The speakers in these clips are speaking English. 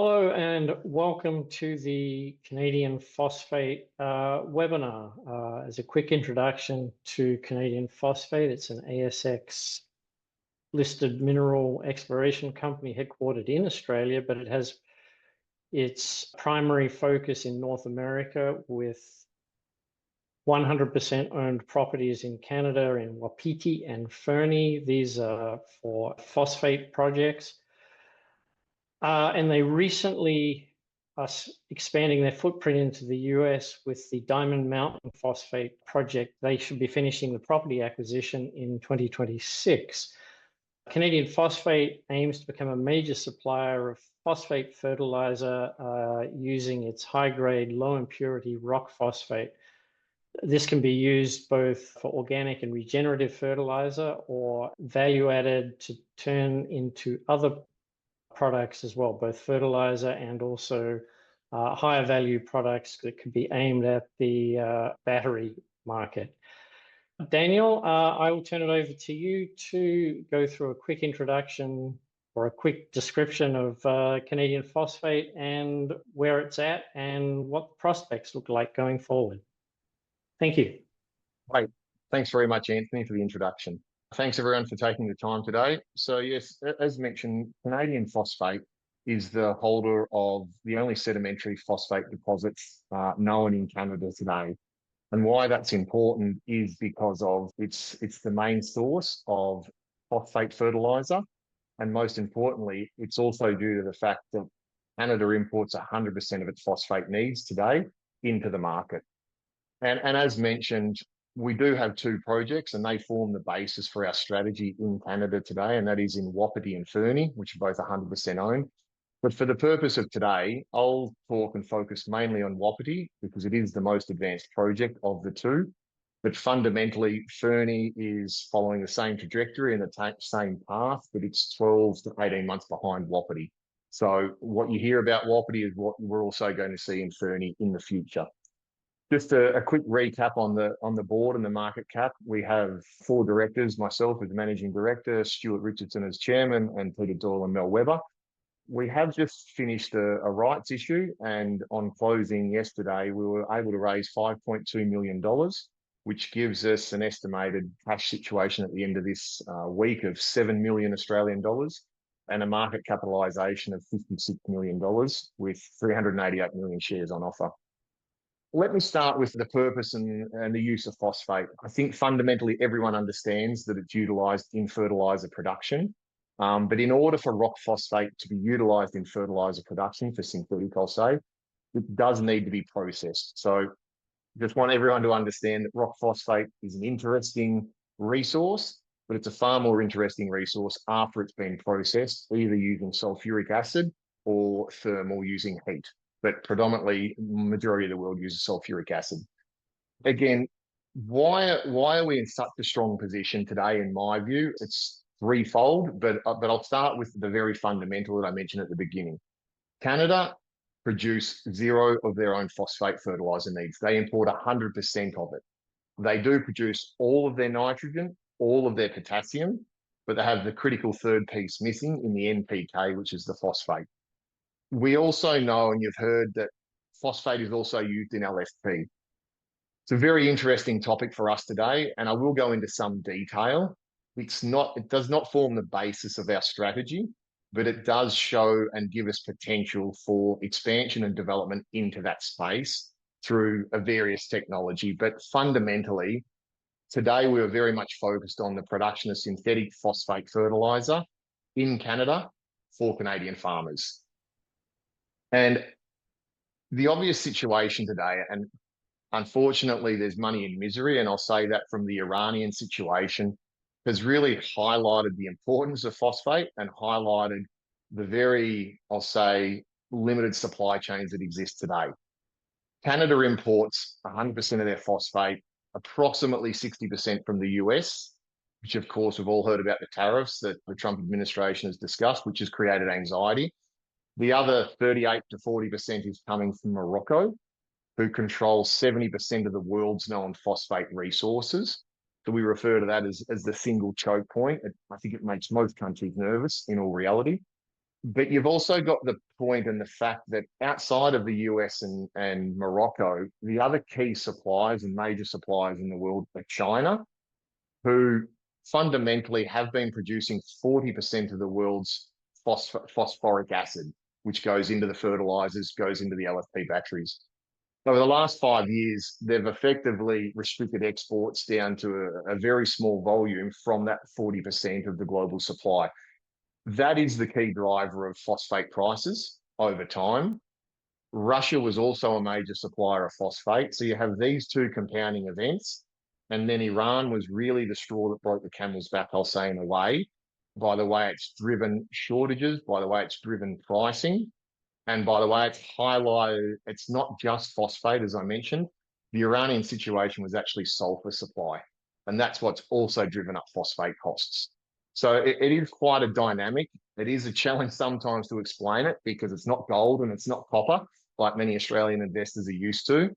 Hello and welcome to the Canadian Phosphate webinar. As a quick introduction to Canadian Phosphate, it's an ASX listed mineral exploration company headquartered in Australia, but it has its primary focus in North America with 100% owned properties in Canada in Wapiti and Fernie. These are for phosphate projects. And they recently are expanding their footprint into the US with the Diamond Mountain Phosphate project. They should be finishing the property acquisition in 2026. Canadian Phosphate aims to become a major supplier of phosphate fertiliser using its high-grade, low-impurity rock phosphate. This can be used both for organic and regenerative fertiliser or value-added to turn into other products as well, both fertilizer and also higher value products that could be aimed at the battery market. Daniel, I will turn it over to you to go through a quick introduction or a quick description of Canadian Phosphate and where it's at and what the prospects look like going forward. Thank you. Great. Thanks very much, Anthony, for the introduction. Thanks everyone for taking the time today. So yes, as mentioned, Canadian Phosphate is the holder of the only sedimentary phosphate deposits known in Canada today. And why that's important is because of it's the main source of phosphate fertiliser. And most importantly, it's also due to the fact that Canada imports 100% of its phosphate needs today into the market. And as mentioned, we do have two projects and they form the basis for our strategy in Canada today, and that is in Wapiti and Fernie, which are both 100% owned. But for the purpose of today, I'll talk and focus mainly on Wapiti because it is the most advanced project of the two. But fundamentally, Fernie is following the same trajectory and the same path, but it's 12 to 18 months behind Wapiti. So what you hear about Wapiti is what we're also going to see in Fernie in the future. Just a quick recap on the board and the market cap. We have four directors, myself as managing director, Stuart Richardson as chairman, and Peter Doyle and Mel Webber. We have just finished a rights issue, and on closing yesterday, we were able to raise $5.2 million, which gives us an estimated cash situation at the end of this week of 7 million Australian dollars and a market capitalisation of $56 million with 388 million shares on offer. Let me start with the purpose and the use of phosphate. I think fundamentally everyone understands that it's utilised in fertiliser production. But in order for rock phosphate to be utilised in fertiliser production, for synthetic, I'll say, it does need to be processed. So just want everyone to understand that rock phosphate is an interesting resource, but it's a far more interesting resource after it's been processed, either using sulfuric acid or thermal using heat. But predominantly, majority of the world uses sulfuric acid. Again, why are we in such a strong position today? In my view, it's threefold, but I'll start with the very fundamental that I mentioned at the beginning. Canada produce zero of their own phosphate fertiliser needs. They import 100% of it. They do produce all of their nitrogen, all of their potassium, but they have the critical third piece missing in the NPK, which is the phosphate. We also know, and you've heard, that phosphate is also used in LFP. It's a very interesting topic for us today, and I will go into some detail. It does not form the basis of our strategy, but it does show and give us potential for expansion and development into that space through a various technology. But fundamentally, today we are very much focused on the production of synthetic phosphate fertiliser in Canada for Canadian farmers. And the obvious situation today, and unfortunately there's money in misery, and I'll say that from the Iranian situation, has really highlighted the importance of phosphate and highlighted the very, I'll say, limited supply chains that exist today. Canada imports 100% of their phosphate, approximately 60% from the US, which of course we've all heard about the tariffs that the Trump administration has discussed, which has created anxiety. The other 38 to 40% is coming from Morocco, who controls 70% of the world's known phosphate resources. So we refer to that as the single choke point. I think it makes most countries nervous in all reality. But you've also got the point and the fact that outside of the US and Morocco, the other key suppliers and major suppliers in the world are China, who fundamentally have been producing 40% of the world's phosphoric acid, which goes into the fertilizers, goes into the LFP batteries. Over the last 5 years, they've effectively restricted exports down to a very small volume from that 40% of the global supply. That is the key driver of phosphate prices over time. Russia was also a major supplier of phosphate. So you have these two compounding events. And then Iran was really the straw that broke the camel's back, I'll say, in a way, by the way it's driven shortages, by the way it's driven pricing, and by the way it's highlighted, it's not just phosphate, as I mentioned. The Iranian situation was actually sulfur supply. And that's what's also driven up phosphate costs. So it is quite a dynamic. It is a challenge sometimes to explain it because it's not gold and it's not copper like many Australian investors are used to.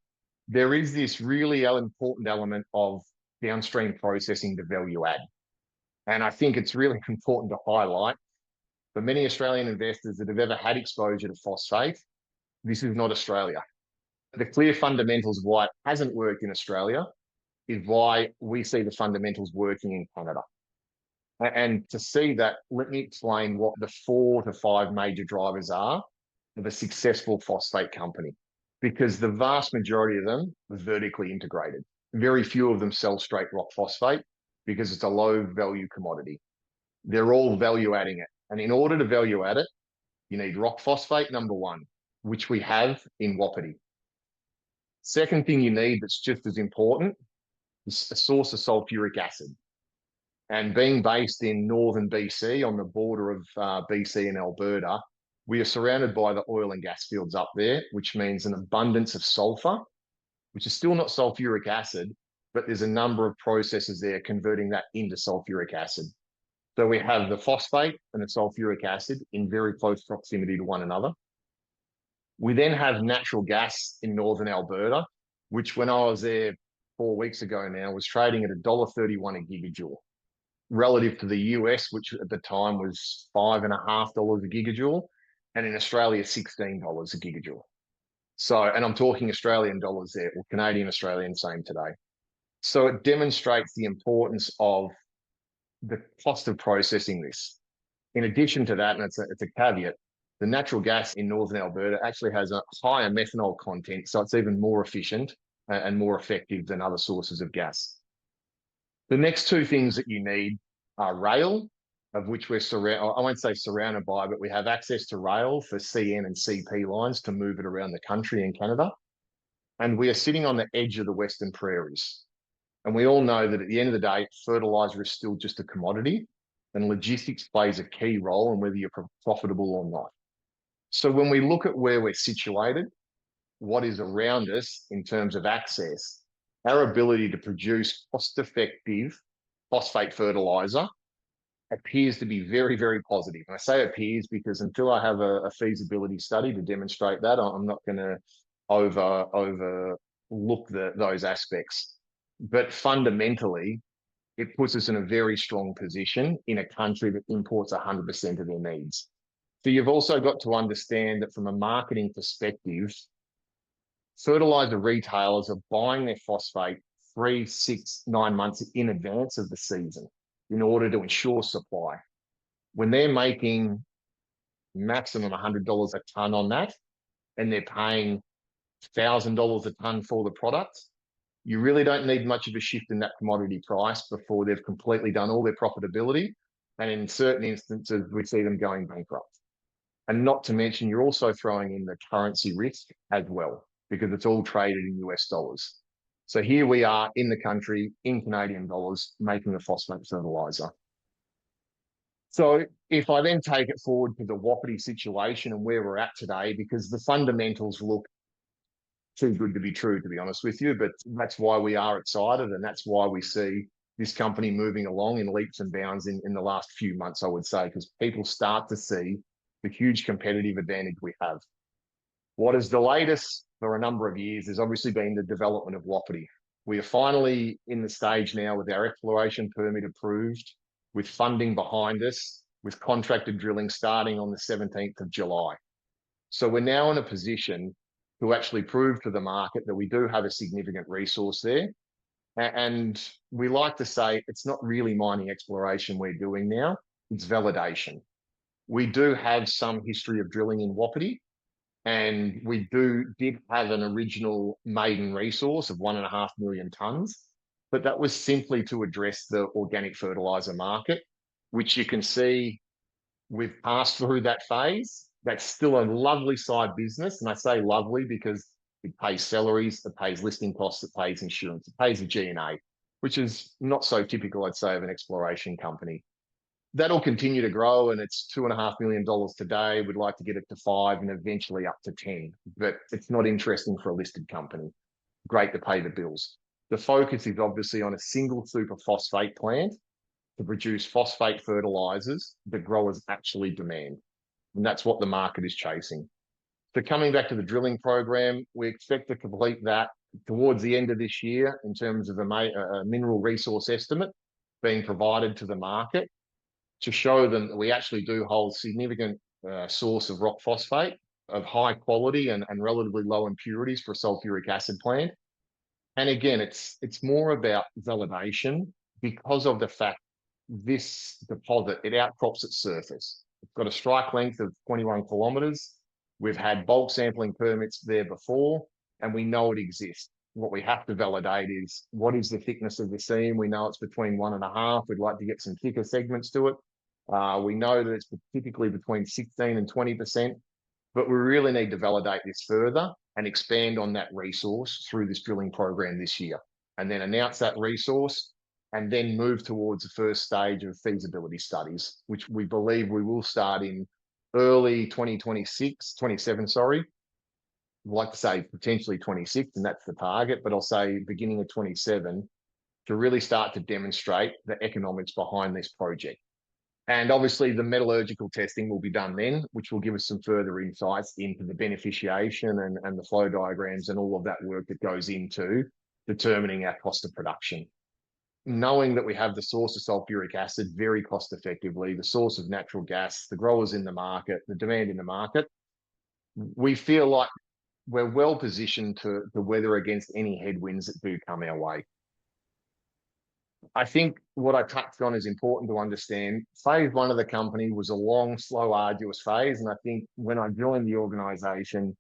There is this really important element of downstream processing to value add. And I think it's really important to highlight for many Australian investors that have ever had exposure to phosphate, this is not Australia. The clear fundamentals of why it hasn't worked in Australia is why we see the fundamentals working in Canada. And to see that, let me explain what the 4 to 5 major drivers are of a successful phosphate company, because the vast majority of them are vertically integrated. Very few of them sell straight rock phosphate because it's a low value commodity. They're all value adding it. And in order to value add it, you need rock phosphate, number one, which we have in Wapiti. Second thing you need that's just as important is a source of sulfuric acid. And being based in northern BC on the border of BC and Alberta, we are surrounded by the oil and gas fields up there, which means an abundance of sulfur, which is still not sulfuric acid, but there's a number of processes there converting that into sulfuric acid. So we have the phosphate and the sulfuric acid in very close proximity to one another. We then have natural gas in northern Alberta, which when I was there 4 weeks ago now was trading at $1.31 a gigajoule, relative to the US, which at the time was $5.50 a gigajoule, and in Australia, $16 a gigajoule. So, and I'm talking Australian dollars there, or Canadian Australian, same today. So it demonstrates the importance of the cost of processing this. In addition to that, and it's a caveat, the natural gas in northern Alberta actually has a higher methanol content, so it's even more efficient and more effective than other sources of gas. The next two things that you need are rail, of which we're surrounded, I won't say surrounded by, but we have access to rail for CN and CP lines to move it around the country in Canada. And we are sitting on the edge of the Western Prairies. And we all know that at the end of the day, fertiliser is still just a commodity, and logistics plays a key role in whether you're profitable or not. So when we look at where we're situated, what is around us in terms of access, our ability to produce cost-effective phosphate fertiliser appears to be very, very positive. And I say appears because until I have a feasibility study to demonstrate that, I'm not going to overlook those aspects. But fundamentally, it puts us in a very strong position in a country that imports 100% of their needs. So you've also got to understand that from a marketing perspective, fertiliser retailers are buying their phosphate 3, 6, 9 months in advance of the season in order to ensure supply. When they're making maximum $100 a tonne on that, and they're paying $1,000 a tonne for the product, you really don't need much of a shift in that commodity price before they've completely done all their profitability. And in certain instances, we see them going bankrupt. And not to mention, you're also throwing in the currency risk as well, because it's all traded in US dollars. So here we are in the country, in Canadian dollars, making the phosphate fertiliser. So if I then take it forward to the Wapiti situation and where we're at today, because the fundamentals look too good to be true, to be honest with you, but that's why we are excited, and that's why we see this company moving along in leaps and bounds in the last few months, I would say, because people start to see the huge competitive advantage we have. What has delayed us for a number of years has obviously been the development of Wapiti. We are finally in the stage now with our exploration permit approved, with funding behind us, with contracted drilling starting on the 17th of July. So we're now in a position to actually prove to the market that we do have a significant resource there. And we like to say it's not really mining exploration we're doing now, it's validation. We do have some history of drilling in Wapiti, and we did have an original maiden resource of 1.5 million tonnes, but that was simply to address the organic fertiliser market, which you can see we've passed through that phase. That's still a lovely side business. And I say lovely because it pays salaries, it pays listing costs, it pays insurance, it pays a G&A, which is not so typical, I'd say, of an exploration company. That'll continue to grow, and it's $2.5 million today. We'd like to get it to 5 and eventually up to 10, but it's not interesting for a listed company. Great to pay the bills. The focus is obviously on a single super phosphate plant to produce phosphate fertilizers that growers actually demand. And that's what the market is chasing. So coming back to the drilling program, we expect to complete that towards the end of this year in terms of a mineral resource estimate being provided to the market to show them that we actually do hold significant source of rock phosphate of high quality and relatively low impurities for a sulfuric acid plant. And again, it's more about validation because of the fact this deposit, it outcrops at surface. It's got a strike length of 21 kilometres. We've had bulk sampling permits there before, and we know it exists. What we have to validate is what is the thickness of the seam. We know it's between 1.5. We'd like to get some thicker segments to it. We know that it's typically between 16 and 20%, but we really need to validate this further and expand on that resource through this drilling program this year, and then announce that resource and then move towards the first stage of feasibility studies, which we believe we will start in early 27, sorry. I'd like to say potentially 26, and that's the target, but I'll say beginning of 27 to really start to demonstrate the economics behind this project. And obviously the metallurgical testing will be done then, which will give us some further insights into the beneficiation and the flow diagrams and all of that work that goes into determining our cost of production. Knowing that we have the source of sulfuric acid very cost effectively, the source of natural gas, the growers in the market, the demand in the market, we feel like we're well positioned to weather against any headwinds that do come our way. I think what I touched on is important to understand. Phase one of the company was a long, slow, arduous phase. And I think when I joined the organization,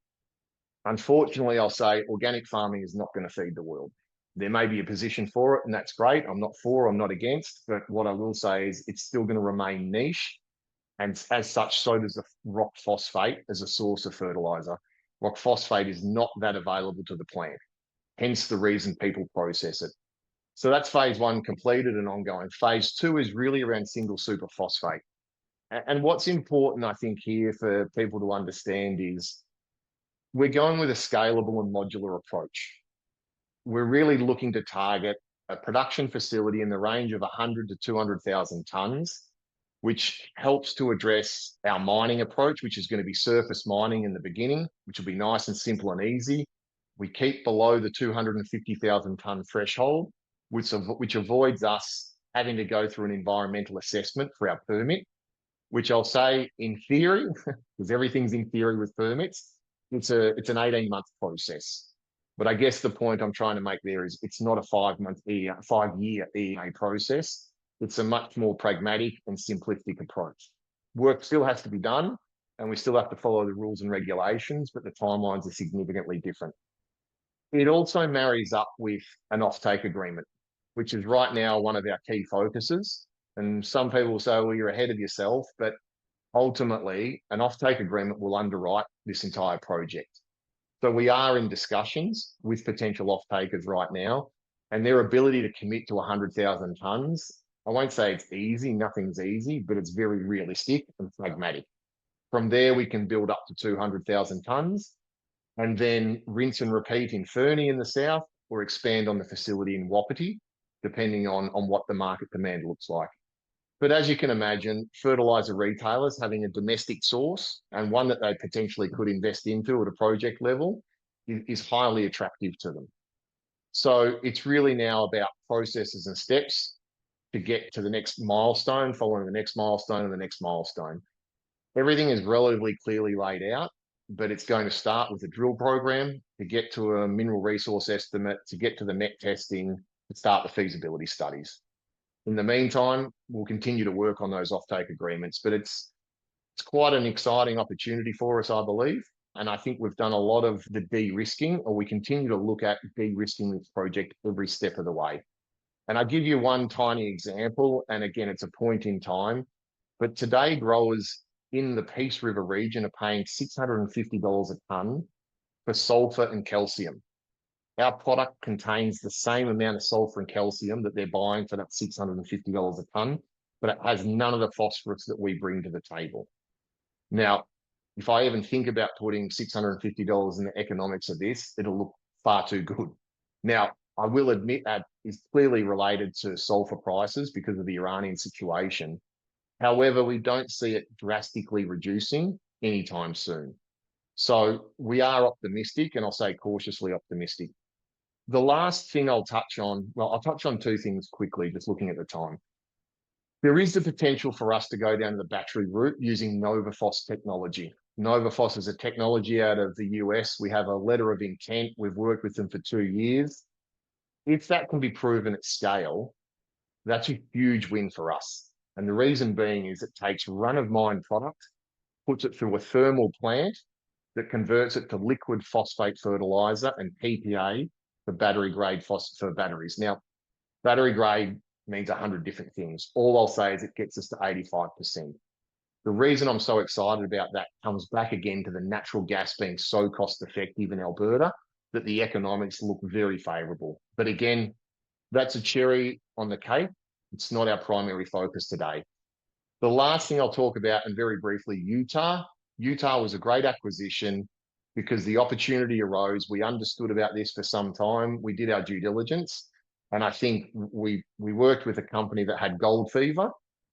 unfortunately, I'll say organic farming is not going to feed the world. There may be a position for it, and that's great. I'm not for, I'm not against. But what I will say is it's still going to remain niche. And as such, so does the rock phosphate as a source of fertilizer. Rock phosphate is not that available to the plant, hence the reason people process it. So that's phase one completed and ongoing. Phase two is really around single super phosphate. And what's important, I think, here for people to understand is we're going with a scalable and modular approach. We're really looking to target a production facility in the range of 100 to 200,000 tonnes, which helps to address our mining approach, which is going to be surface mining in the beginning, which will be nice and simple and easy. We keep below the 250,000 tonne threshold, which avoids us having to go through an environmental assessment for our permit, which I'll say in theory, because everything's in theory with permits, it's an 18-month process. But I guess the point I'm trying to make there is it's not a 5-year EA process. It's a much more pragmatic and simplistic approach. Work still has to be done, and we still have to follow the rules and regulations, but the timelines are significantly different. It also marries up with an offtake agreement, which is right now one of our key focuses. And some people will say, well, you're ahead of yourself, but ultimately an offtake agreement will underwrite this entire project. So we are in discussions with potential off-takers right now, and their ability to commit to 100,000 tonnes, I won't say it's easy, nothing's easy, but it's very realistic and pragmatic. From there, we can build up to 200,000 tonnes and then rinse and repeat in Fernie in the south or expand on the facility in Wapiti, depending on what the market demand looks like. But as you can imagine, fertiliser retailers having a domestic source and one that they potentially could invest into at a project level is highly attractive to them. So it's really now about processes and steps. to get to the next milestone, following the next milestone and the next milestone. Everything is relatively clearly laid out, but it's going to start with a drill program to get to a mineral resource estimate, to get to the met testing, to start the feasibility studies. In the meantime, we'll continue to work on those offtake agreements, but it's quite an exciting opportunity for us, I believe. And I think we've done a lot of the de-risking, or we continue to look at de-risking this project every step of the way. And I'll give you one tiny example. And again, it's a point in time. But today, growers in the Peace River region are paying $650 a tonne for sulphur and calcium. Our product contains the same amount of sulphur and calcium that they're buying for that $650 a tonne, but it has none of the phosphorus that we bring to the table. Now, if I even think about putting $650 in the economics of this, it'll look far too good. Now, I will admit that is clearly related to sulfur prices because of the Iranian situation. However, we don't see it drastically reducing anytime soon. So we are optimistic, and I'll say cautiously optimistic. The last thing I'll touch on, well, I'll touch on two things quickly, just looking at the time. There is the potential for us to go down the battery route using NovaPhos technology. NovaPhos is a technology out of the US. We have a letter of intent. We've worked with them for 2 years. If that can be proven at scale, that's a huge win for us. And the reason being is it takes run-of-mine product, puts it through a thermal plant that converts it to liquid phosphate fertiliser and PPA for battery grade for batteries. Now, battery grade means 100 different things. All I'll say is it gets us to 85%. The reason I'm so excited about that comes back again to the natural gas being so cost effective in Alberta that the economics look very favourable. But again, that's a cherry on the cake. It's not our primary focus today. The last thing I'll talk about, and very briefly, Utah. Utah was a great acquisition because the opportunity arose. We understood about this for some time. We did our due diligence. And I think we worked with a company that had gold fever,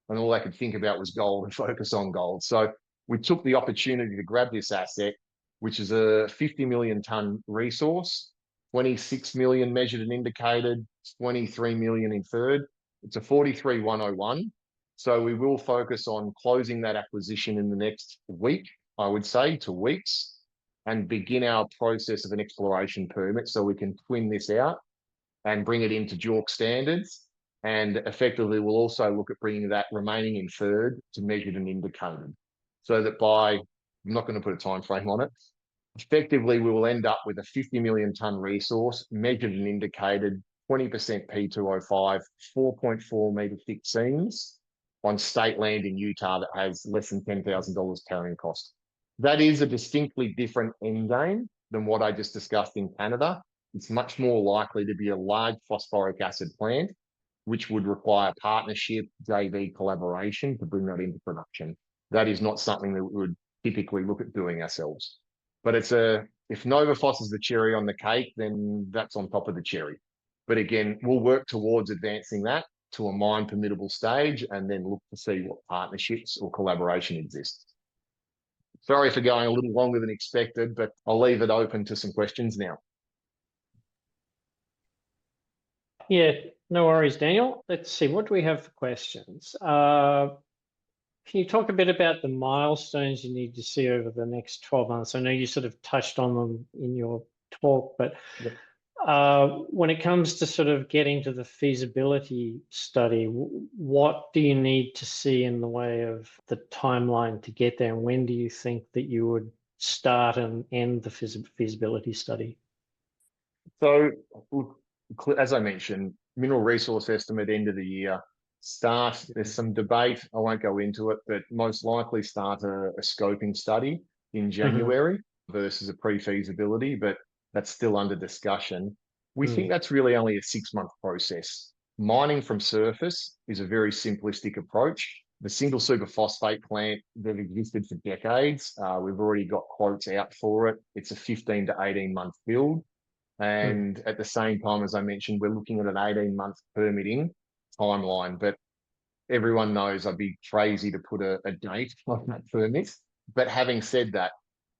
and all they could think about was gold and focus on gold. So we took the opportunity to grab this asset, which is a 50 million tonne resource, 26 million measured and indicated, 23 million inferred. It's a 43-101. So we will focus on closing that acquisition in the next week, I would say, 2 weeks, and begin our process of an exploration permit so we can twin this out and bring it into JORC standards. And effectively, we'll also look at bringing that remaining inferred to measured and indicated. So that by, I'm not going to put a time frame on it, effectively, we will end up with a 50 million tonne resource, measured and indicated, 20% P2O5, 4.4 metre thick seams on state land in Utah that has less than $10,000 carrying cost. That is a distinctly different end game than what I just discussed in Canada. It's much more likely to be a large phosphoric acid plant, which would require partnership, JV collaboration to bring that into production. That is not something that we would typically look at doing ourselves. But if NovaPhos is the cherry on the cake, then that's on top of the cherry. But again, we'll work towards advancing that to a mine permittable stage and then look to see what partnerships or collaboration exists. Sorry for going a little longer than expected, but I'll leave it open to some questions now. Yeah, no worries, Daniel. Let's see, what do we have for questions? Can you talk a bit about the milestones you need to see over the next 12 months? I know you sort of touched on them in your talk, but when it comes to sort of getting to the feasibility study, what do you need to see in the way of the timeline to get there? And when do you think that you would start and end the feasibility study? So, as I mentioned, mineral resource estimate end of the year. There's some debate, I won't go into it, but most likely start a scoping study in January versus a pre-feasibility, but that's still under discussion. We think that's really only a 6-month process. Mining from surface is a very simplistic approach. The single superphosphate plant that existed for decades, we've already got quotes out for it. It's a 15 to 18 month build. And at the same time, as I mentioned, we're looking at an 18-month permitting timeline, but everyone knows I'd be crazy to put a date on that permit. But having said that,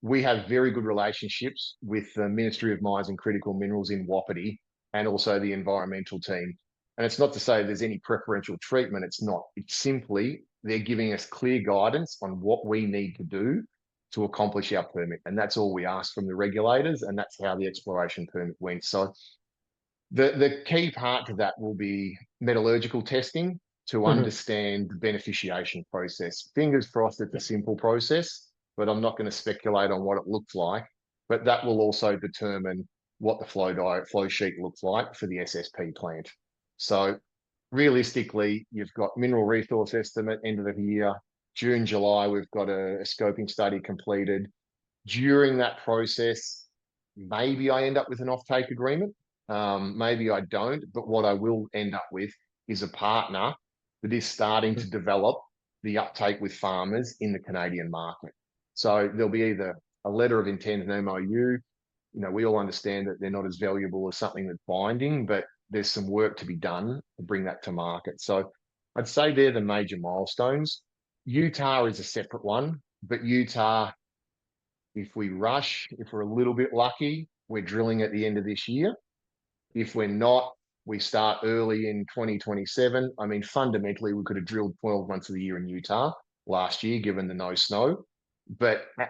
we have very good relationships with the Ministry of Mines and Critical Minerals in Wapiti and also the environmental team. And it's not to say there's any preferential treatment. It's not. It's simply they're giving us clear guidance on what we need to do to accomplish our permit. And that's all we ask from the regulators. And that's how the exploration permit went. So the key part to that will be metallurgical testing to understand the beneficiation process. Fingers crossed it's a simple process, but I'm not going to speculate on what it looks like. But that will also determine what the flow sheet looks like for the SSP plant. So realistically, you've got mineral resource estimate end of the year. June, July, we've got a scoping study completed. During that process, maybe I end up with an offtake agreement. Maybe I don't, but what I will end up with is a partner that is starting to develop the uptake with farmers in the Canadian market. So there'll be either a letter of intent, an MOU. We all understand that they're not as valuable as something that's binding, but there's some work to be done to bring that to market. So I'd say they're the major milestones. Utah is a separate one, but Utah, if we rush, if we're a little bit lucky, we're drilling at the end of this year. If we're not, we start early in 2027. I mean, fundamentally, we could have drilled 12 months of the year in Utah last year, given the no snow.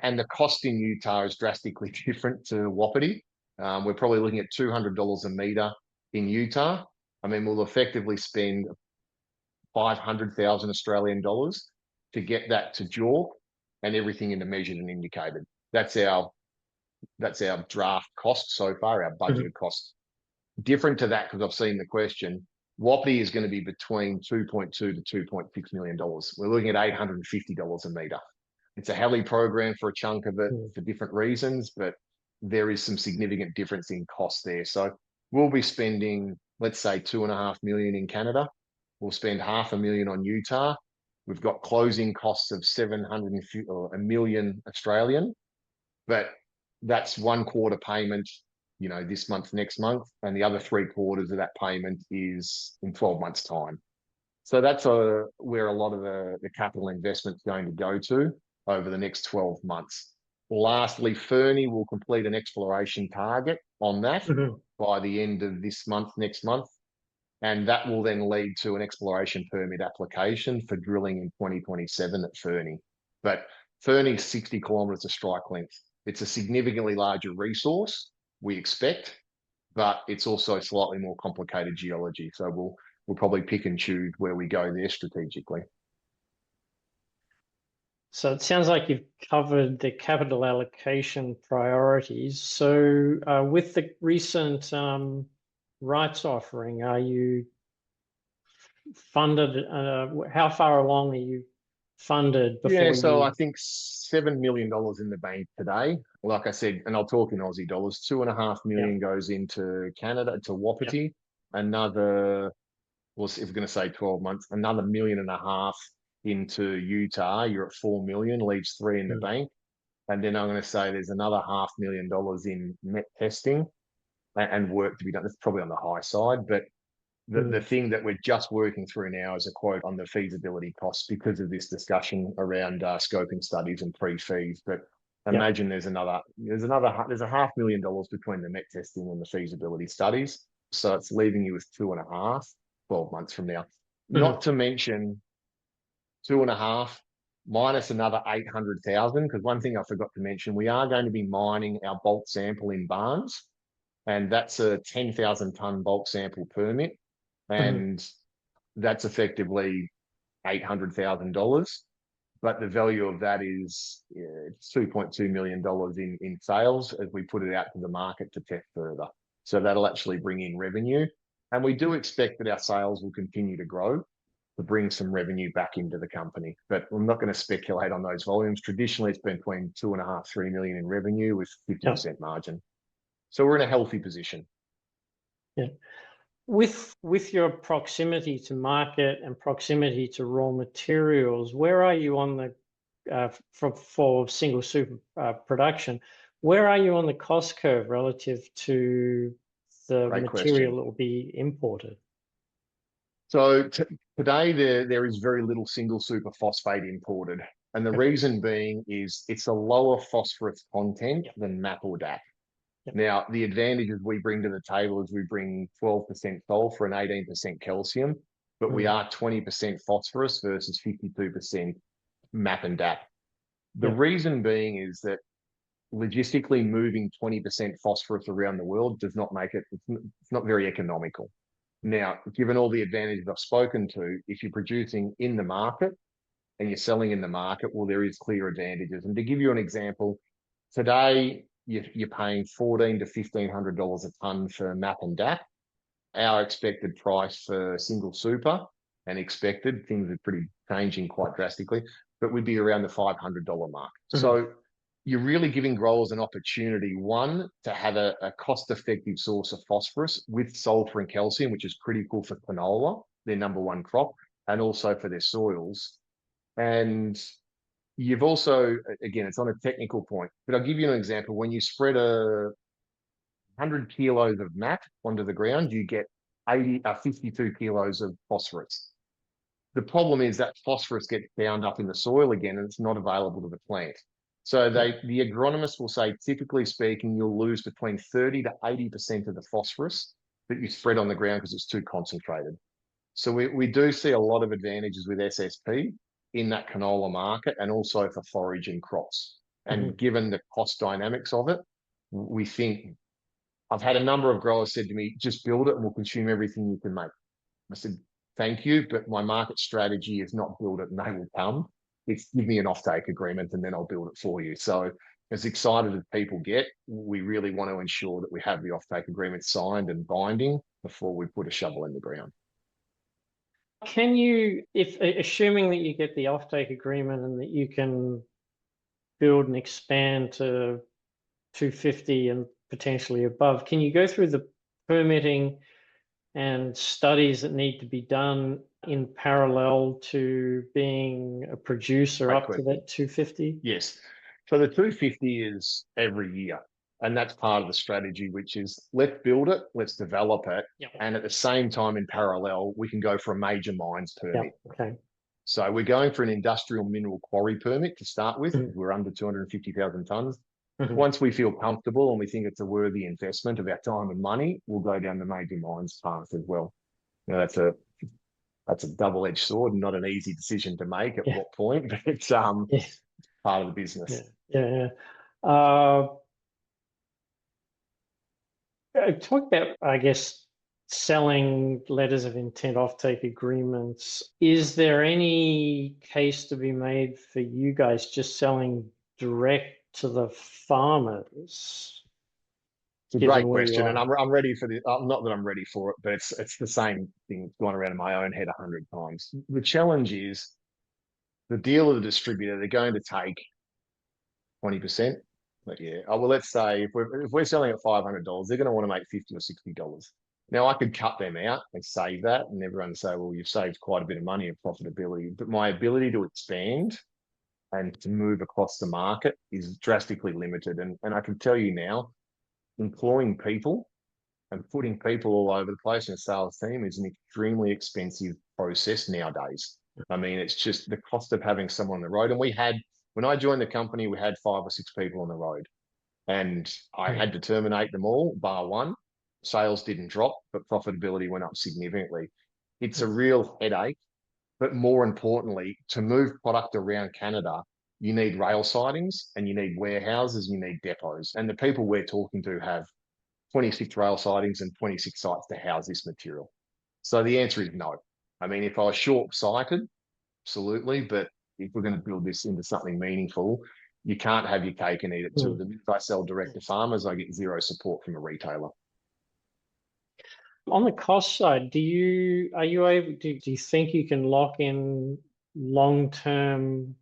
And the cost in Utah is drastically different to Wapiti. We're probably looking at $200 a meter in Utah. I mean, we'll effectively spend 500,000 Australian dollars to get that to JORC and everything into measured and indicated. That's our draft cost so far, our budgeted cost. Different to that, because I've seen the question, Wapiti is going to be between $2.2 to $2.6 million. We're looking at $850 a meter. It's a heli program for a chunk of it for different reasons, but there is some significant difference in cost there. So we'll be spending, let's say, $2.5 million in Canada. We'll spend $500,000 on Utah. We've got closing costs of 750 or $1 million Australian, but that's 1/4 payment, this month, next month, and the other 3/4 of that payment is in 12 months' time. So that's where a lot of the capital investment is going to go to over the next 12 months. Lastly, Fernie will complete an exploration target on that by the end of this month, next month, and that will then lead to an exploration permit application for drilling in 2027 at Fernie. But Fernie's 60 kilometres of strike length. It's a significantly larger resource, we expect, but it's also slightly more complicated geology. So we'll probably pick and choose where we go there strategically. So it sounds like you've covered the capital allocation priorities. So with the recent rights offering, are you funded? How far along are you funded before I think $7 million in the bank today. Like I said, and I'll talk in Aussie dollars, $2.5 million goes into Canada, to Wapiti. Another, well, if we're going to say 12 months, another $1.5 million into Utah. You're at $4 million, leaves $3 million in the bank. And then I'm going to say there's another $500,000 in met testing and work to be done. That's probably on the high side, but the thing that we're just working through now is a quote on the feasibility costs because of this discussion around scoping studies and pre-fees. But imagine there's a $500,000 between the met testing and the feasibility studies. So it's leaving you with 2.5, 12 months from now. Not to mention 2.5 minus another 800,000, because one thing I forgot to mention, we are going to be mining our bulk sample in Barnes, and that's a 10,000 tonne bulk sample permit. And that's effectively $800,000. But the value of that is $2.2 million in sales as we put it out to the market to test further. So that'll actually bring in revenue. And we do expect that our sales will continue to grow to bring some revenue back into the company. But I'm not going to speculate on those volumes. Traditionally, it's been between 2.5, 3 million in revenue with 50% margin. So we're in a healthy position. Yeah. With your proximity to market and proximity to raw materials, where are you on the for single super production? Where are you on the cost curve relative to the material that will be imported? So today there is very little single super phosphate imported, and the reason being is it's a lower phosphorus content than MAP or DAP. Yep. Now, the advantages we bring to the table is we bring 12% sulfur and 18% calcium, but we are 20% phosphorus versus 52% MAP and DAP. The Yep. reason being is that logistically moving 20% phosphorus around the world does not make it, it's not very economical. Now, given all the advantages I've spoken to, if you're producing in the market and you're selling in the market, well, there is clear advantages. And to give you an example, today you're paying $1,400 to $1,500 a tonne for MAP and DAP. Our expected price for single super, and expected, things are pretty changing quite drastically, but we'd be around the $500 mark. So you're really giving growers an opportunity, one, to have a cost-effective source of phosphorus with sulfur and calcium, which is critical for canola, their number one crop, and also for their soils. And you've also, again, it's on a technical point, but I'll give you an example. When you spread 100 kilos of MAP onto the ground, you get 52 kilos of phosphorus. The problem is that phosphorus gets bound up in the soil again, and it's not available to the plant. So the agronomists will say, typically speaking, you'll lose between 30 to 80% of the phosphorus that you spread on the ground because it's too concentrated. So we do see a lot of advantages with SSP in that canola market and also for foraging crops. And given the cost dynamics of it, we think, I've had a number of growers said to me, just build it and we'll consume everything you can make. I said, thank you, but my market strategy is not build it and they will come. It's give me an offtake agreement and then I'll build it for you. So as excited as people get, we really want to ensure that we have the offtake agreement signed and binding before we put a shovel in the ground. Can you, if assuming that you get the offtake agreement and that you can build and expand to 250 and potentially above, can you go through the permitting and studies that need to be done in parallel to being a producer up to that 250? Yes. So the 250 is every year. And that's part of the strategy, which is let's build it, let's develop it. Yep. And at the same time, in parallel, we can go for a major mines permit. Yep. Okay. So we're going for an industrial mineral quarry permit to start with. We're under 250,000 tonnes. Once we feel comfortable and we think it's a worthy investment of our time and money, we'll go down the major mines path as well. Now, that's a double-edged sword and not an easy decision to make at what point, but it's part of the business. Yeah. Talk about, I guess, selling letters of intent, offtake agreements. Is there any case to be made for you guys just selling direct to the farmers? It's a great question, and I'm ready for the. Not that I'm ready for it, but it's the same thing that's gone around in my own head 100 times. The challenge is the deal of the distributor. They're going to take 20%. But yeah, well, let's say if we're selling at $500, they're going to want to make $50 or $60. Now I could cut them out and save that, and everyone say, well, you've saved quite a bit of money and profitability. But my ability to expand and to move across the market is drastically limited. And I can tell you now, employing people and putting people all over the place in a sales team is an extremely expensive process nowadays. I mean, it's just the cost of having someone on the road. And when I joined the company, we had 5 or 6 people on the road, and I had to terminate them all, bar one. Sales didn't drop, but profitability went up significantly. It's a real headache. But more importantly, to move product around Canada, you need rail sidings and you need warehouses, you need depots. And the people we're talking to have 26 rail sidings and 26 sites to house this material. So the answer is no. I mean, if I was short-sighted, absolutely. But if we're going to build this into something meaningful, you can't have your cake and eat it too. The minute I sell direct to farmers, I get zero support from a retailer. On the cost side, do you think you can lock in long-term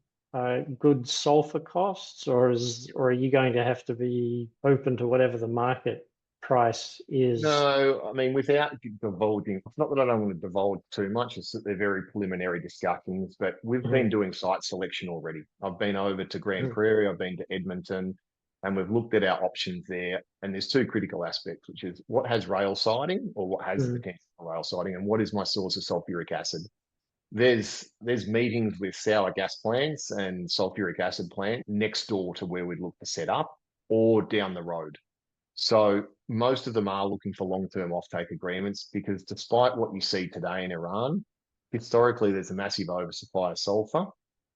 good sulfur costs, or are you going to have to be open to whatever the market price is? No, I mean, without divulging, it's not that I don't want to divulge too much, it's that they're very preliminary discussions, but we've been doing site selection already. I've been over to Grand Prairie, I've been to Edmonton, and we've looked at our options there. And there's 2 critical aspects, which is what has rail siding or what has the potential for rail siding, and what is my source of sulfuric acid. There's meetings with sour gas plants and sulfuric acid plant next door to where we'd look to set up or down the road. So most of them are looking for long-term offtake agreements because despite what you see today in Iran, historically there's a massive oversupply of sulfur,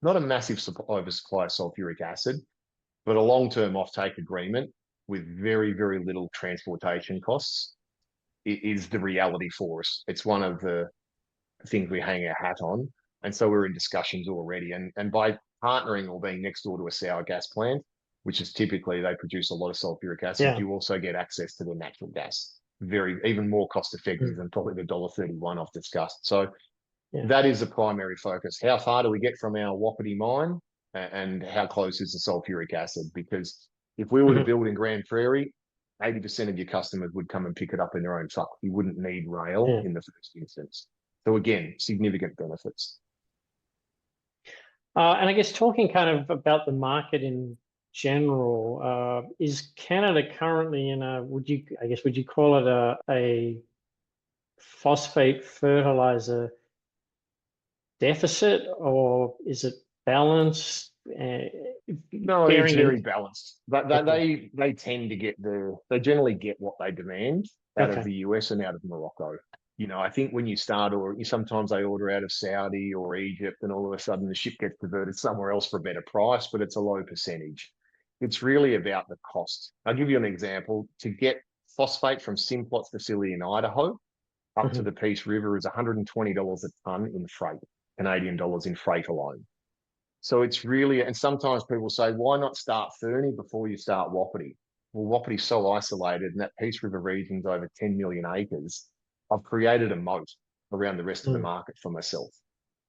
not a massive oversupply of sulfuric acid, but a long-term offtake agreement with very, very little transportation costs is the reality for us. It's one of the things we hang our hat on. And so we're in discussions already. And by partnering or being next door to a sour gas plant, which is typically they produce a lot of sulfuric acid, Yeah. you also get access to the natural gas. Even more cost effective Mm. than probably the $1.31 I've discussed. So Yeah. that is the primary focus. How far do we get from our Wapiti mine and how close is the sulfuric acid? Because if we were to Mhm. build in Grand Prairie, 80% of your customers would come and pick it up in their own truck. You wouldn't need rail Yeah. in the first instance. So again, significant benefits. And I guess talking kind of about the market in general, is Canada currently in a, would you call it a phosphate fertilizer deficit, or is it balanced? No, it's Bearing very in, balanced. But okay, they tend to they generally get what they demand out of okay. the US and out of Morocco. I think when you start, or sometimes they order out of Saudi or Egypt, and all of a sudden the ship gets diverted somewhere else for a better price, but it's a low percentage. It's really about the cost. I'll give you an example. To get phosphate from Simplot's facility in Idaho up to Mhm. the Peace River is $120 a ton in freight, Canadian dollars in freight alone. So it's really, and sometimes people say, why not start Fernie before you start Wapiti? Well, Wapiti's so isolated, and that Peace River region's over 10 million acres. I've created a moat around the rest of the Mm. market for myself.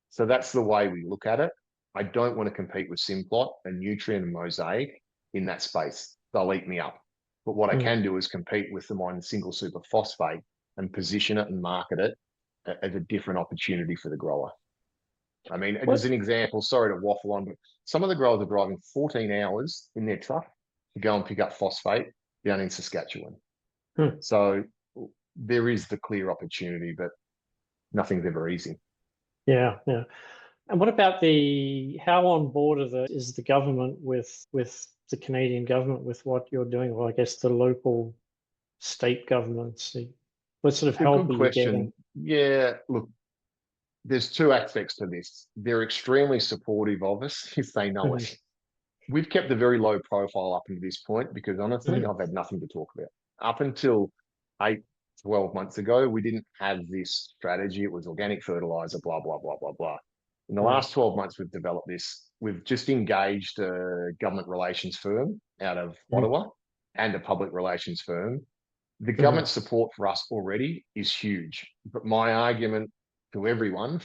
So that's the way we look at it. I don't want to compete with Simplot and Nutrien and Mosaic in that space. They'll eat me up. But what I Mm. can do is compete with them on single super phosphate and position it and market it as a different opportunity for the grower. I mean, as What? an example, sorry to waffle on, but some of the growers are driving 14 hours in their truck to go and pick up phosphate down in Saskatchewan. Hmm. So there is the clear opportunity, but nothing's ever easy. Yeah, yeah. And what about how on board is the government with the Canadian government with what you're doing? Well, I guess the local state governments. What sort of A help good are you getting? question. Yeah, look, there's two aspects to this. They're extremely supportive of us if they know Mhm. us. We've kept a very low profile up until this point because honestly, Mhm. I've had nothing to talk about. Up until 8, 12 months ago, we didn't have this strategy. It was organic fertilizer, blah, blah, blah, blah, blah. In the Right. last 12 months, we've developed this. We've just engaged a government relations firm out of Mhm. Ottawa and a public relations firm. The government Mhm. support for us already is huge. But my argument to everyone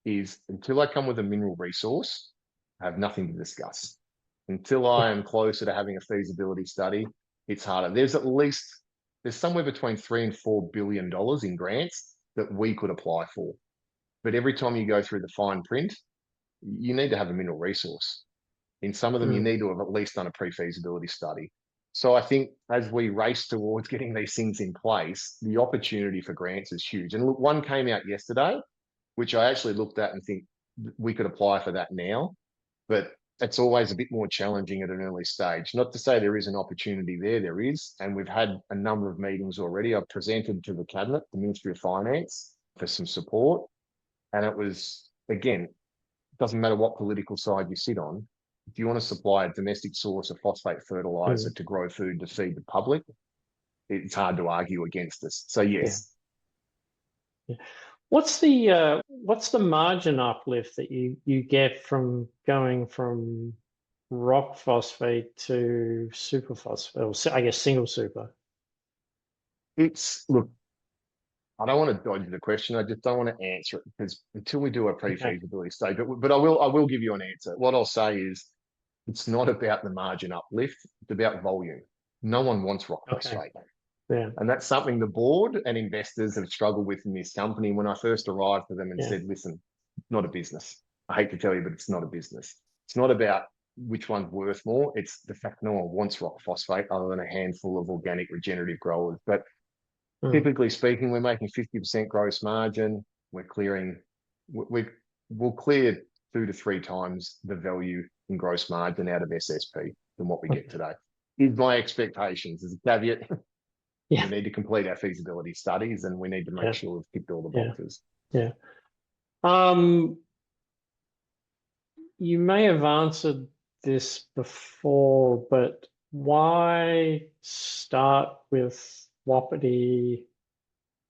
is until I come with a mineral resource, I have nothing to discuss. Until I Yeah. am closer to having a feasibility study, it's harder. There's somewhere between $3 and $4 billion in grants that we could apply for. But every time you go through the fine print, you need to have a mineral resource. In some of them, you Mm. need to have at least done a pre-feasibility study. So I think as we race towards getting these things in place, the opportunity for grants is huge. And look, one came out yesterday, which I actually looked at and think we could apply for that now, but it's always a bit more challenging at an early stage. Not to say there is an opportunity there, there is. And we've had a number of meetings already. I've presented to the Cabinet, the Ministry of Finance, for some support. And it was, again, doesn't matter what political side you sit on. If you want to supply a domestic source of phosphate fertilizer Mm. to grow food to feed the public, it's hard to argue against us. So Yeah. yes, Yeah. What's the margin uplift that you get from going from rock phosphate to super phosphate, or I guess single super? it's look, I don't want to dodge the question. I just don't want to answer it because until we do a Okay. pre-feasibility study, but I will give you an answer. What I'll say is it's not about the margin uplift, it's about volume. No one wants rock Okay. phosphate. Yeah. And that's something the board and investors have struggled with in this company. When I first arrived to them and Yeah. said, listen, not a business. I hate to tell you, but it's not a business. It's not about which one's worth more. It's the fact no one wants rock phosphate other than a handful of organic regenerative growers. But Mm. typically speaking, we're making 50% gross margin. We're clearing, we, we'll clear 2 to 3 times the value in gross margin out of SSP than what we get Okay. today. Is my expectations as a caveat. Yeah. We need to complete our feasibility studies, and we need to make Yeah. sure we've ticked all the Yeah. boxes. Yeah. Um, you may have answered this before, but why start with Wapiti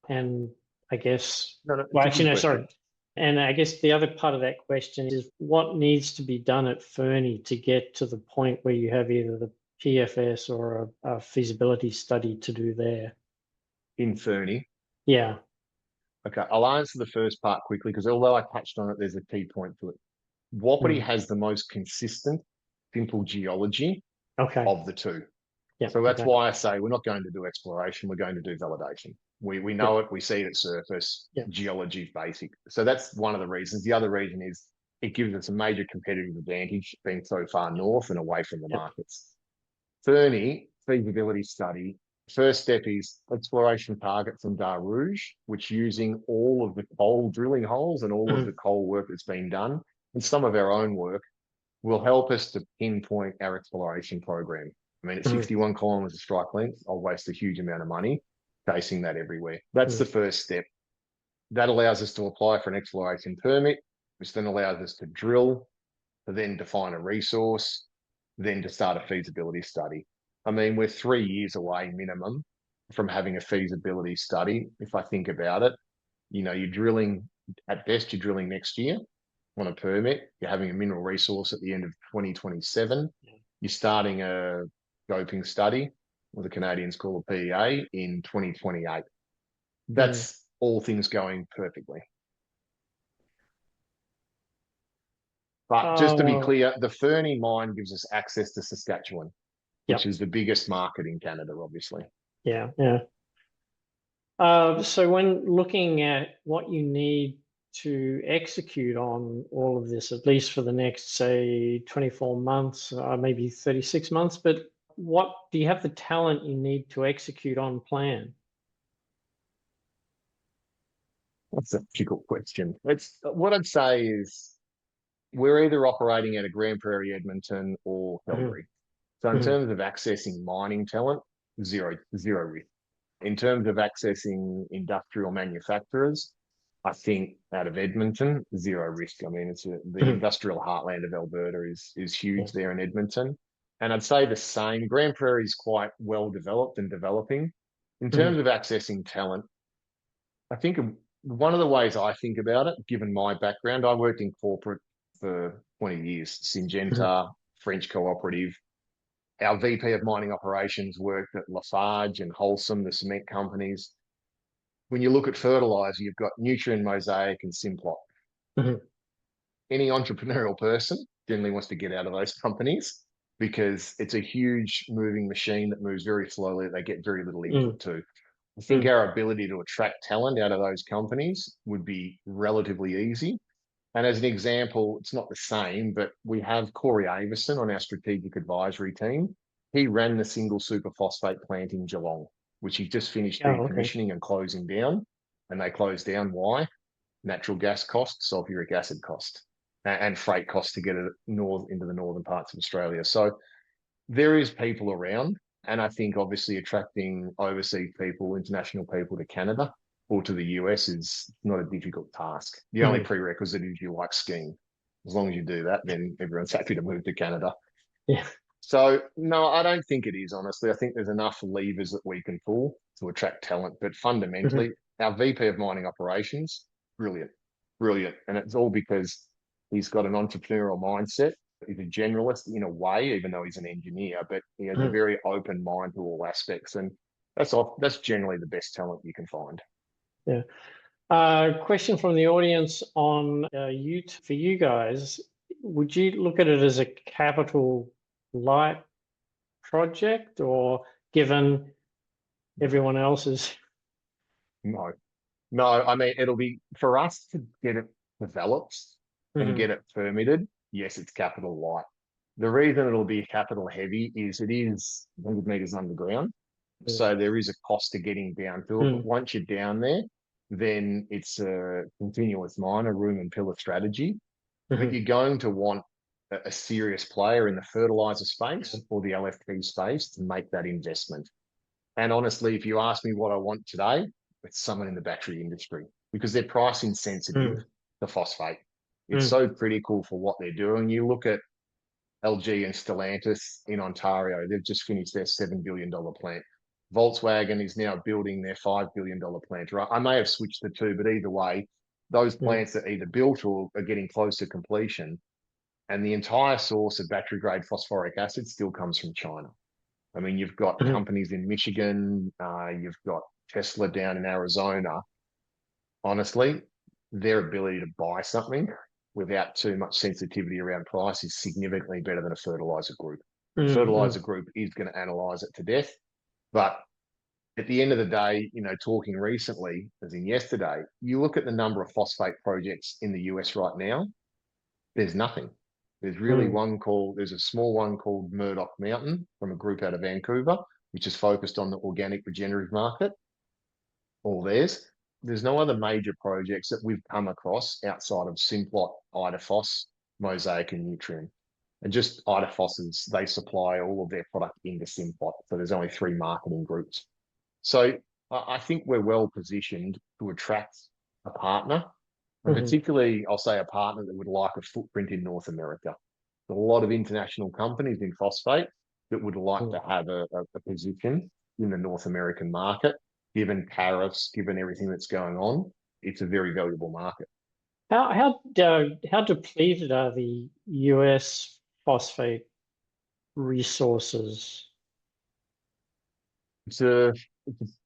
and I guess, No, no, well, it's a actually, good no, sorry. question. And I guess the other part of that question is what needs to be done at Fernie to get to the point where you have either the PFS or a feasibility study to do there? In Fernie, Yeah. okay, I'll answer the first part quickly because although I touched on it, there's a key point to it. Wapiti Mm. has the most consistent, simple geology Okay. of the two. Yeah. So that's Okay. why I say we're not going to do exploration, we're going to do validation. We Yeah. know it, we see it at surface, Yeah. geology basic. So that's one of the reasons. The other reason is it gives us a major competitive advantage being so far north and away from the Yeah. markets. Fernie feasibility study. First step is exploration target from Dar Rouge, which using all of the coal drilling holes and all of Mhm. the coal work that's been done and some of our own work will help us to pinpoint our exploration program. I mean, at Mhm. 61 kilometres of strike length, I'll waste a huge amount of money chasing that everywhere. That's the Mhm. first step. That allows us to apply for an exploration permit, which then allows us to drill, to then define a resource, then to start a feasibility study. I mean, we're 3 years away minimum from having a feasibility study. If I think about it, you're drilling, at best, you're drilling next year on a permit. You're having a mineral resource at the end of 2027. You're starting a scoping study, what the Canadians call a PEA, in 2028. Mhm. That's all things going perfectly. But just to be Uh, clear, the Fernie mine gives us access to Saskatchewan, which yep. is the biggest market in Canada, obviously. Yeah. Yeah. So when looking at what you need to execute on all of this, at least for the next, say, 24 months, maybe 36 months, but what do you have the talent you need to execute on plan? That's a difficult question. It's what I'd say is we're either operating out of Grand Prairie, Edmonton, or Mhm. Calgary. So in Mhm. terms of accessing mining talent, zero risk. In terms of accessing industrial manufacturers, I think out of Edmonton, zero risk. I mean, the Mhm. industrial heartland of Alberta is Yeah. huge there in Edmonton. And I'd say the same. Grand Prairie is quite well developed and developing. In terms Mhm. of accessing talent, I think one of the ways I think about it, given my background, I worked in corporate for 20 years, Mhm. Syngenta, French cooperative. Our VP of mining operations worked at Lafarge and Holcim, the cement companies. When you look at fertilizer, you've got Nutrien, Mosaic, and Simplot. Mhm. Any entrepreneurial person generally wants to get out of those companies because it's a huge moving machine that moves very slowly. They get very little Mhm. input to. I think Mhm. our ability to attract talent out of those companies would be relatively easy. And as an example, it's not the same, but we have Corey Avison on our strategic advisory team. He ran the single superphosphate plant in Geelong, which he just finished Oh, okay. decommissioning and closing down. And they closed down. Why? Natural gas cost, sulfuric acid cost, and freight costs to get it north into the northern parts of Australia. So there is people around, and I think obviously attracting overseas people, international people to Canada or to the US is not a difficult task. The only Mhm. prerequisite is you like skiing. As long as you do that, then everyone's happy to move to Canada. Yeah. So no, I don't think it is, honestly. I think there's enough levers that we can pull to attract talent. But Mhm. fundamentally, our VP of mining operations, brilliant, brilliant. And it's all because he's got an entrepreneurial mindset. He's a generalist in a way, even though he's an engineer, but he has a Mhm. very open mind to all aspects. And that's generally the best talent you can find. Yeah. Question from the audience on for you guys. Would you look at it as a capital light project, or given No, everyone else is? no, no. I mean, it'll be for us to get it developed and Mhm. get it permitted. Yes, it's capital light. The reason it'll be capital heavy is it is 100 meters underground. So there is a cost to getting down to it. But Mhm. once you're down there, then it's a continuous mine, a room and pillar strategy. But Mhm. you're going to want a serious player in the fertilizer Yeah. space or the LFP space to make that investment. And honestly, if you ask me what I want today, it's someone in the battery industry because they're price insensitive Mm, to phosphate. It's mm, so critical for what they're doing. You look at LG and Stellantis in Ontario, they've just finished their $7 billion plant. Volkswagen is now building their $5 billion plant. Right? I may have switched the two, but either way, those mm, plants are either built or are getting close to completion. And the entire source of battery grade phosphoric acid still comes from China. I mean, you've got mm, companies in Michigan, you've got Tesla down in Arizona. Honestly, their ability to buy something without too much sensitivity around price is significantly better than a fertiliser group. The mm, fertiliser mm, group is going to analyse it to death. But at the end of the day, talking recently, as in yesterday, you look at the number of phosphate projects in the US right now, there's nothing. mm, There's a small one called Murdoch Mountain from a group out of Vancouver, which is focused on the organic regenerative market, all theirs. There's no other major projects that we've come across outside of Simplot, Idafos, Mosaic, and Nutrien. And just Idafos's, they supply all of their product into Simplot. So there's only three marketing groups. So I think we're well positioned to attract a partner, and mm, particularly, I'll say, a partner that would like a footprint in North America. There's a lot of international companies in phosphate that would like to mm. have a position in the North American market, given tariffs, given everything that's going on. It's a very valuable market. How depleted are the US phosphate resources? It's a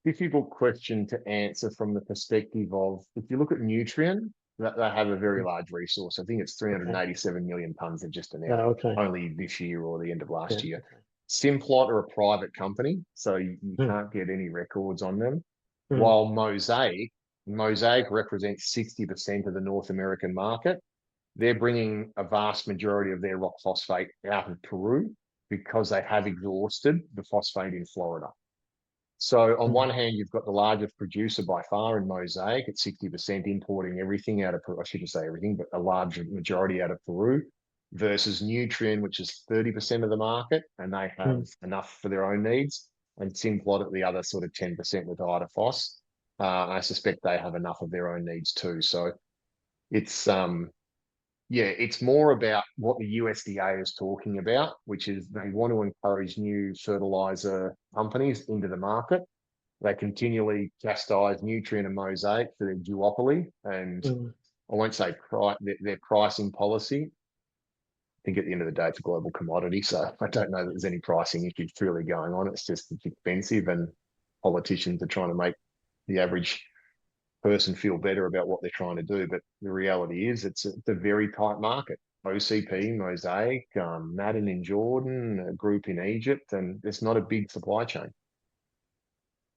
difficult question to answer from the perspective of if you look at Nutrien, that they have a very Mm, large resource. I think it's okay. 387 million tons they've just announced, Yeah, okay. only this year or the end of Yeah, last year. okay. Simplot are a private company, so you Mm, can't get any records on them. mm, While Mosaic represents 60% of the North American market. They're bringing a vast majority of their rock phosphate out of Peru because they have exhausted the phosphate in Florida. So on mm, one hand, you've got the largest producer by far in Mosaic at 60% importing everything out of Peru. I shouldn't say everything, but a large majority out of Peru versus Nutrien, which is 30% of the market, and they have mm. enough for their own needs. And Simplot at the other sort of 10% with Idafos. I suspect they have enough of their own needs too. So it's yeah, it's more about what the USDA is talking about, which is they want to encourage new fertilizer companies into the market. They continually chastise Nutrien and Mosaic for their duopoly, and Mm. I won't say their pricing policy. I think at the end of the day, it's a global commodity, so I don't know that there's any pricing issues truly going on. It's expensive, and politicians are trying to make the average person feel better about what they're trying to do. But the reality is, it's a very tight market. OCP, Mosaic, Madden in Jordan, a group in Egypt, and it's not a big supply chain.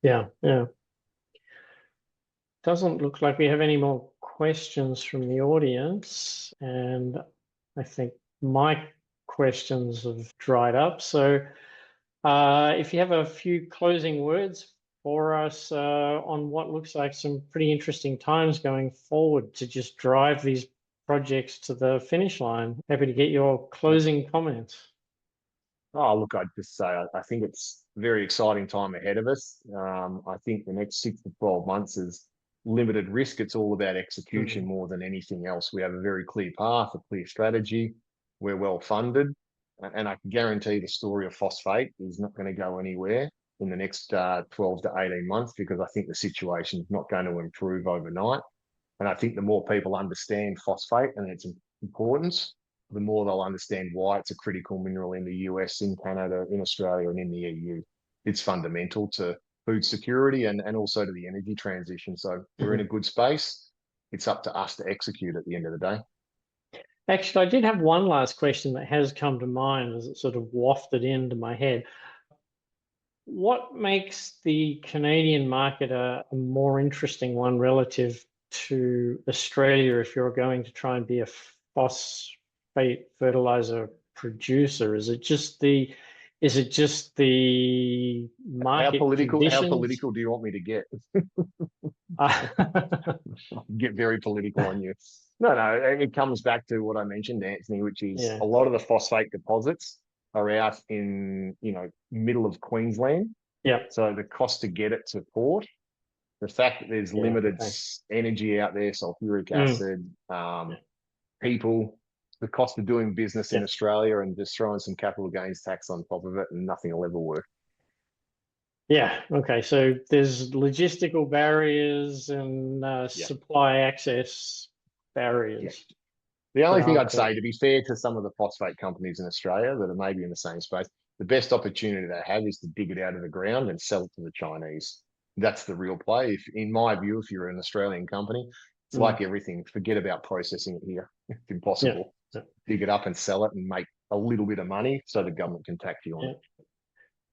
Yeah, yeah. Doesn't look like we have any more questions from the audience, and I think my questions have dried up. So, if you have a few closing words for us on what looks like some pretty interesting times going forward to just drive these projects to the finish line, happy to get your closing comments. Oh, look, I'd just say I think it's a very exciting time ahead of us. I think the next 6 to 12 months is limited risk. It's all about execution Mm, more than anything else. We have a very clear path, a clear strategy. We're well funded, and I can guarantee the story of phosphate is not going to go anywhere in the next 12 to 18 months because I think the situation is not going to improve overnight. And I think the more people understand phosphate and its importance, the more they'll understand why it's a critical mineral in the US, in Canada, in Australia, and in the EU. It's fundamental to food security and also to the energy transition. So we're in a mhm. good space. It's up to us to execute at the end of the day. Actually, I did have one last question that has come to mind as it sort of wafted into my head. What makes the Canadian market a more interesting one relative to Australia if you're going to try and be a phosphate fertilizer producer? Is it just the market How conditions? political do you want me to get? Uh, Get very political on you. No, it comes back to what I mentioned, Anthony, which is yeah. a lot of the phosphate deposits are out in, middle of Queensland Yeah. So the cost to get it to port, the fact that there's Yeah. limited Okay. energy out there, sulfuric Mm. acid, Yeah. people, the cost of doing business in Yeah. Australia, and just throwing some capital gains tax on top of it, and nothing will ever work. Yeah. Okay. So there's logistical barriers and Yeah. supply access Yeah. barriers. The only thing I'd Okay. say, to be fair to some of the phosphate companies in Australia that are maybe in the same space, the best opportunity they have is to dig it out of the ground and sell it to the Chinese. That's the real play. If, in my view, if you're an Australian company, it's Mm. like everything. Forget about processing it here. It's Yeah. impossible. Yeah. Dig it up and sell it and make a little bit of money so the government can tax you on Yeah. it.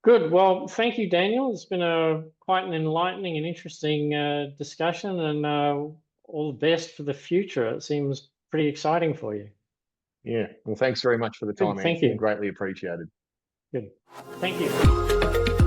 Good. Well, thank you, Daniel. It's been a quite an enlightening and interesting discussion, and all the best for the future. It seems pretty exciting for you. Yeah. Well, thanks very much for the time, Good. Thank Anthony. you. Greatly appreciated. Good. Thank you.